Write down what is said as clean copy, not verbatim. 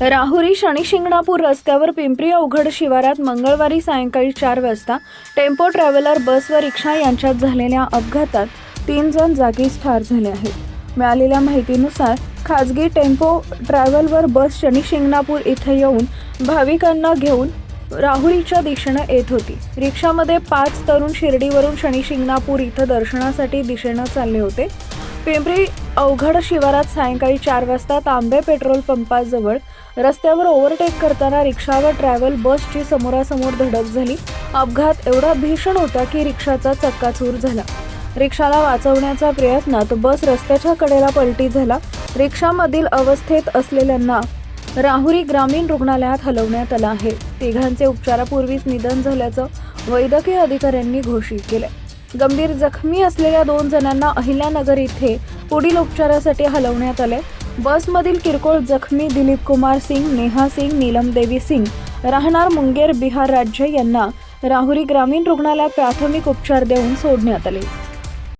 राहुरी शनिशिंगणापूर रस्त्यावर पिंपरी अवघड शिवारात मंगळवारी सायंकाळी 4 वाजता टेम्पो ट्रॅव्हलर बस व रिक्षा यांच्यात झालेल्या अपघातात 3 जण जागीच ठार झाले आहेत। मिळालेल्या माहितीनुसार खाजगी टेम्पो ट्रॅव्हलर बस शनिशिंगणापूर इथे येऊन भाविकांना घेऊन राहुरीच्या दिशेने येत होती। रिक्षामध्ये 5 तरुण शिर्डीवरून शनिशिंगणापूर इथं दर्शनासाठी दिशेने चालले होते। पिंपरी अवघड शिवारात सायंकाळी 4 वाजता तांबे पेट्रोल पंपाजवळ रस्त्यावर ओव्हरटेक करताना रिक्षा व ट्रॅव्हल बसची समोरासमोर धडक झाली। अपघात एवढा भीषण होता की रिक्षाचा चक्काचूर झाला। रिक्षाला वाचवण्याच्या प्रयत्नात बस रस्त्याच्या कडेला पलटी झाला। रिक्षामधील अवस्थेत असलेल्यांना राहुरी ग्रामीण रुग्णालयात हलवण्यात आलं आहे। तिघांचे उपचारापूर्वीच निधन झाल्याचं वैद्यकीय अधिकाऱ्यांनी घोषित केले। गंभीर जखमी असलेल्या 2 जणांना अहिल्यानगर इथे पुढील उपचारासाठी हलवण्यात आले। बसमधील किरकोळ जखमी दिलीप कुमार सिंग, नेहा सिंग, नीलम देवी सिंग राहणार मुंगेर बिहार राज्य यांना राहुरी ग्रामीण रुग्णालयात प्राथमिक उपचार देऊन सोडण्यात आले।